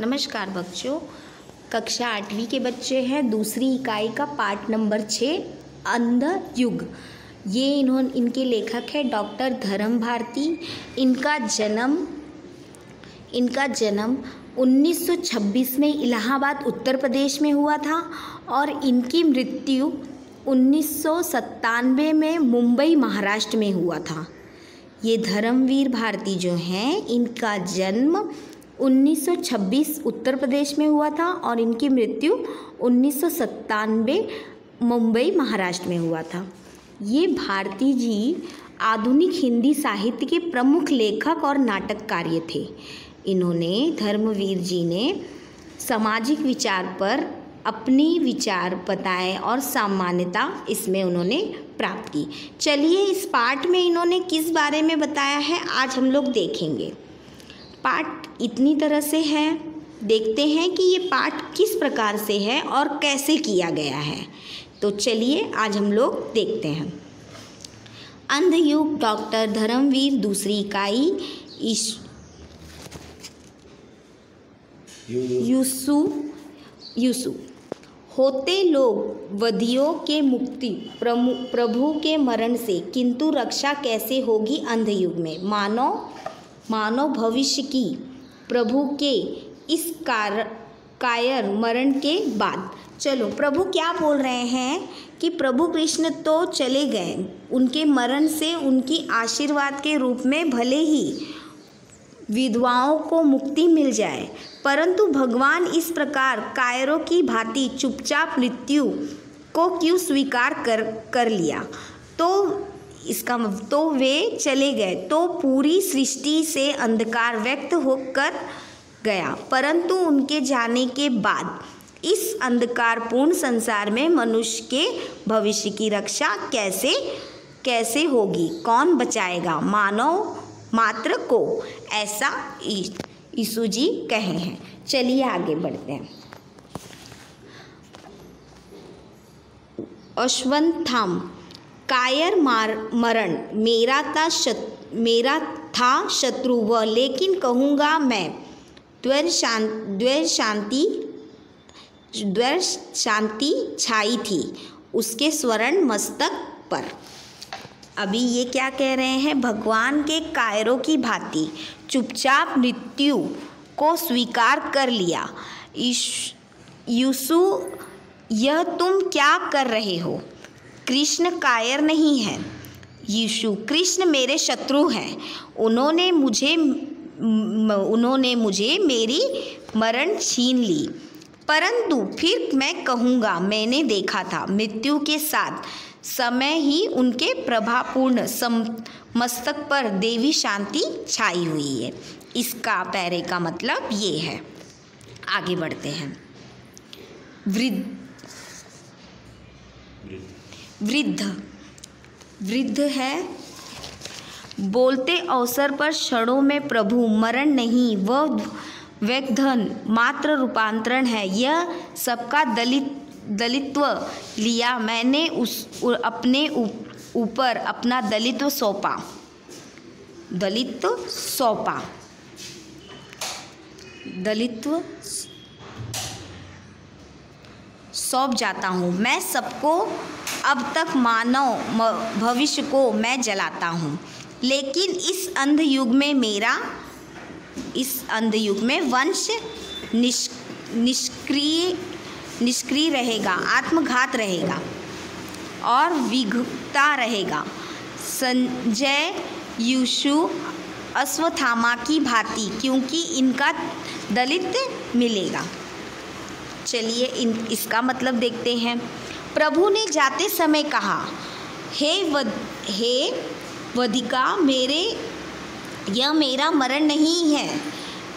नमस्कार बच्चों, कक्षा 8वीं के बच्चे हैं। दूसरी इकाई का पाठ नंबर 6 अंध युग। ये इनके लेखक है डॉक्टर धर्म भारती। इनका जन्म 1926 में इलाहाबाद उत्तर प्रदेश में हुआ था और इनकी मृत्यु 1997 में मुंबई महाराष्ट्र में हुआ था। ये धर्मवीर भारती जो हैं, इनका जन्म 1926 उत्तर प्रदेश में हुआ था और इनकी मृत्यु 1997 मुंबई महाराष्ट्र में हुआ था। ये भारती जी आधुनिक हिंदी साहित्य के प्रमुख लेखक और नाटककार थे। इन्होंने धर्मवीर जी ने सामाजिक विचार पर अपनी विचार बताए और सामान्यता इसमें उन्होंने प्राप्त की। चलिए, इस पाठ में इन्होंने किस बारे में बताया है आज हम लोग देखेंगे। पाठ इतनी तरह से है, देखते हैं कि ये पाठ किस प्रकार से है और कैसे किया गया है। तो चलिए आज हम लोग देखते हैं। अंध युग, डॉक्टर धर्मवीर। दूसरी इकाई यूसु। होते लोग वधियों के मुक्ति प्रभु के मरण से, किंतु रक्षा कैसे होगी अंध युग में। मानव भविष्य की प्रभु के इस कायर मरण के बाद। चलो, प्रभु क्या बोल रहे हैं कि प्रभु कृष्ण तो चले गए, उनके मरण से उनकी आशीर्वाद के रूप में भले ही विधवाओं को मुक्ति मिल जाए, परंतु भगवान इस प्रकार कायरों की भांति चुपचाप मृत्यु को क्यों स्वीकार कर लिया। तो वे चले गए तो पूरी सृष्टि से अंधकार व्यक्त होकर गया, परंतु उनके जाने के बाद इस अंधकारपूर्ण संसार में मनुष्य के भविष्य की रक्षा कैसे होगी, कौन बचाएगा मानव मात्र को, ऐसा यीशु जी कहे हैं। चलिए आगे बढ़ते हैं। अश्वत्थामा कायर मरण मेरा था शत्रु वह, लेकिन कहूँगा मैं द्वैर शांति छाई थी उसके स्वर्ण मस्तक पर। अभी ये क्या कह रहे हैं, भगवान के कायरों की भांति चुपचाप मृत्यु को स्वीकार कर लिया। यीशु, यह तुम क्या कर रहे हो। कृष्ण कायर नहीं है। यीशु, कृष्ण मेरे शत्रु हैं। उन्होंने मुझे मेरी मरण छीन ली, परंतु फिर मैं कहूँगा मैंने देखा था मृत्यु के साथ समय ही उनके प्रभापूर्ण मस्तक पर देवी शांति छाई हुई है। इसका पैरे का मतलब ये है। आगे बढ़ते हैं। वृद्ध है बोलते अवसर पर क्षणों में प्रभु मरण नहीं, वह व्यग्धन मात्र रूपांतरण है। यह सबका दलित्व लिया मैंने अपने ऊपर अपना दलित्व सौंप जाता हूँ। मैं सबको अब तक मानव भविष्य को मैं जलाता हूँ, लेकिन इस अंध युग में वंश निष्क्रिय रहेगा, आत्मघात रहेगा और विघुता रहेगा। संजय यीशु अश्वत्थामा की भांति, क्योंकि इनका दलित मिलेगा। चलिए इसका मतलब देखते हैं। प्रभु ने जाते समय कहा, हे वधिका, यह मेरा मरण नहीं है,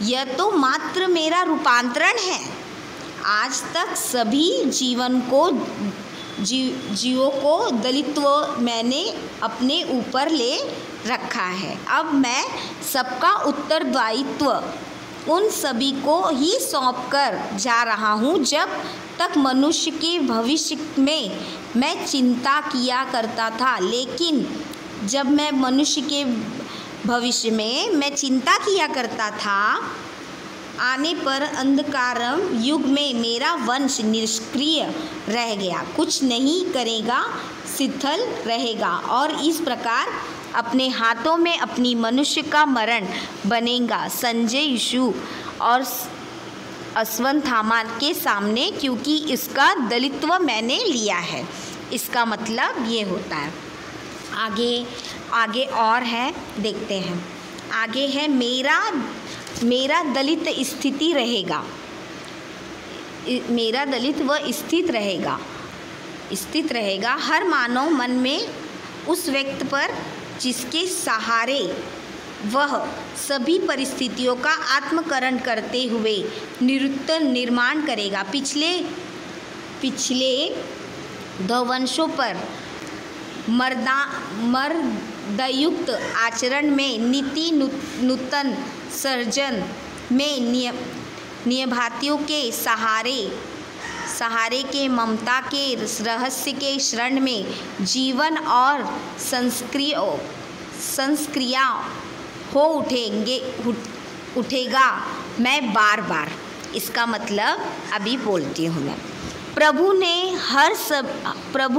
यह तो मात्र मेरा रूपांतरण है। आज तक सभी जीवों को दलित्व मैंने अपने ऊपर ले रखा है। अब मैं सबका उत्तरदायित्व उन सभी को ही सौंप कर जा रहा हूँ। जब तक मनुष्य के भविष्य में मैं चिंता किया करता था, लेकिन जब मैं मनुष्य के भविष्य में मैं चिंता किया करता था, आने पर अंधकारम युग में मेरा वंश निष्क्रिय रह गया, कुछ नहीं करेगा, शिथिल रहेगा और इस प्रकार अपने हाथों में अपनी मनुष्य का मरण बनेगा। संजय यीशु और अश्वत्थामा के सामने, क्योंकि इसका दलित्व मैंने लिया है। इसका मतलब ये होता है। आगे और है, देखते हैं। आगे है मेरा दलित स्थिति रहेगा, मेरा दलित व स्थित रहेगा हर मानव मन में उस व्यक्ति पर जिसके सहारे वह सभी परिस्थितियों का आत्मकरण करते हुए निरुत्तर निर्माण करेगा। पिछले ध्वंसों पर मर्दयुक्त आचरण में, नीति नूतन सर्जन में, नियभातियों के सहारे के, ममता के रहस्य के शरण में जीवन और संस्क्रिया हो उठेगा मैं बार बार। इसका मतलब अभी बोलती हूँ मैं। प्रभु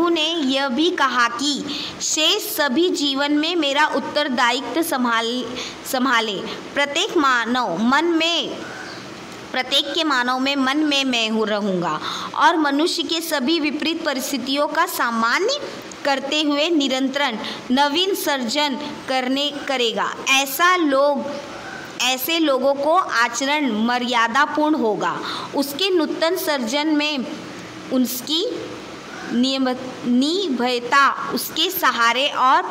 ने यह भी कहा कि शेष सभी जीवन में मेरा उत्तरदायित्व संभाले। प्रत्येक के मानव में मन में मैं रहूँगा और मनुष्य के सभी विपरीत परिस्थितियों का सामान्य करते हुए निरंतर नवीन सर्जन करेगा। ऐसे लोगों को आचरण मर्यादापूर्ण होगा। उसके नूतन सर्जन में उसकी निर्भयता, उसके सहारे और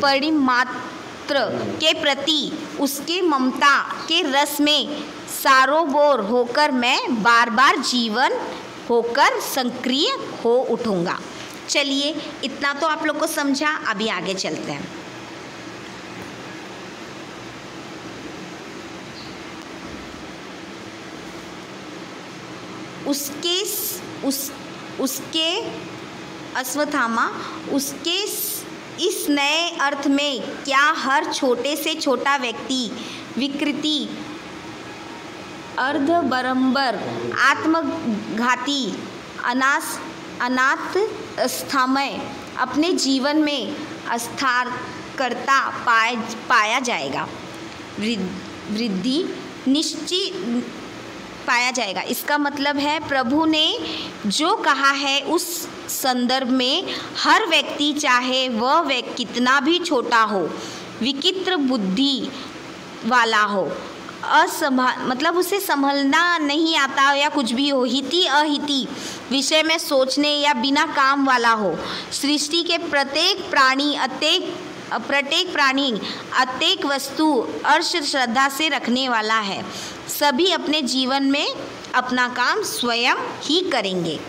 परिमात्र के प्रति उसके ममता के रस में सारोबोर होकर मैं बार बार जीवन होकर सक्रिय हो उठूँगा। चलिए, इतना तो आप लोग को समझा। अभी आगे चलते हैं। उसके अश्वत्थामा, उसके इस नए अर्थ में क्या हर छोटे से छोटा व्यक्ति विकृति, अर्धबरंबर, आत्मघाती, अनाथ स्थामय अपने जीवन में स्थार करता पाया जाएगा, वृद्धि निश्चित पाया जाएगा। इसका मतलब है प्रभु ने जो कहा है उस संदर्भ में हर व्यक्ति, चाहे वह कितना भी छोटा हो, विचित्र बुद्धि वाला हो, मतलब उसे संभलना नहीं आता या कुछ भी हो, हिति अहिति विषय में सोचने या बिना काम वाला हो, सृष्टि के प्रत्येक प्राणी अत्येक वस्तु अर्श श्रद्धा से रखने वाला है, सभी अपने जीवन में अपना काम स्वयं ही करेंगे।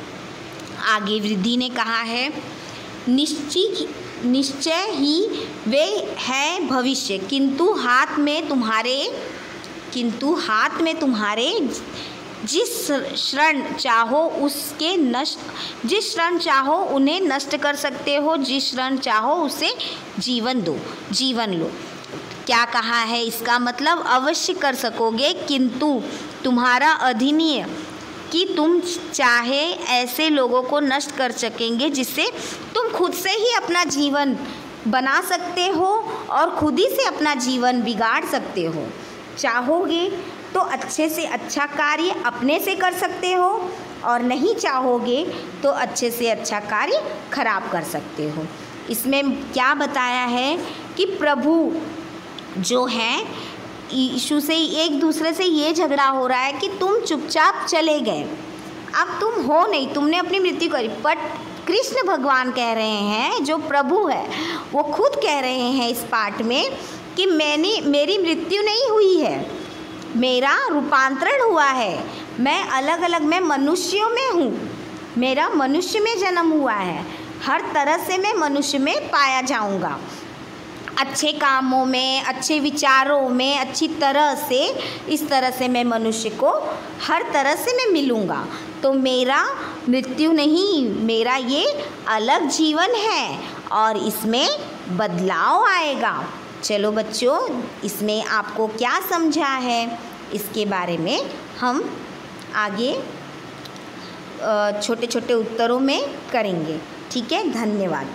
आगे वृद्धि ने कहा है, निश्चय ही वे है भविष्य, किंतु हाथ में तुम्हारे जिस क्षण चाहो उन्हें नष्ट कर सकते हो, जिस क्षण चाहो उसे जीवन लो। क्या कहा है? इसका मतलब अवश्य कर सकोगे, किंतु तुम्हारा अधीनीय कि तुम चाहे ऐसे लोगों को नष्ट कर सकेंगे जिससे तुम खुद से ही अपना जीवन बना सकते हो और खुद ही से अपना जीवन बिगाड़ सकते हो। चाहोगे तो अच्छे से अच्छा कार्य अपने से कर सकते हो और नहीं चाहोगे तो अच्छे से अच्छा कार्य खराब कर सकते हो। इसमें क्या बताया है कि प्रभु जो हैं यीशु से एक दूसरे से ये झगड़ा हो रहा है कि तुम चुपचाप चले गए, अब तुम हो नहीं, तुमने अपनी मृत्यु करी। बट कृष्ण भगवान कह रहे हैं, जो प्रभु है वो खुद कह रहे हैं इस पाठ में कि मेरी मृत्यु नहीं हुई है, मेरा रूपांतरण हुआ है, मैं अलग अलग मैं मनुष्यों में हूँ, मेरा मनुष्य में जन्म हुआ है, हर तरह से मैं मनुष्य में पाया जाऊँगा, अच्छे कामों में, अच्छे विचारों में, अच्छी तरह से, इस तरह से मैं मनुष्य को हर तरह से मैं मिलूँगा। तो मेरा मृत्यु नहीं, मेरा ये अलग जीवन है और इसमें बदलाव आएगा। चलो बच्चों, इसमें आपको क्या समझा है इसके बारे में हम आगे छोटे छोटे उत्तरों में करेंगे। ठीक है, धन्यवाद।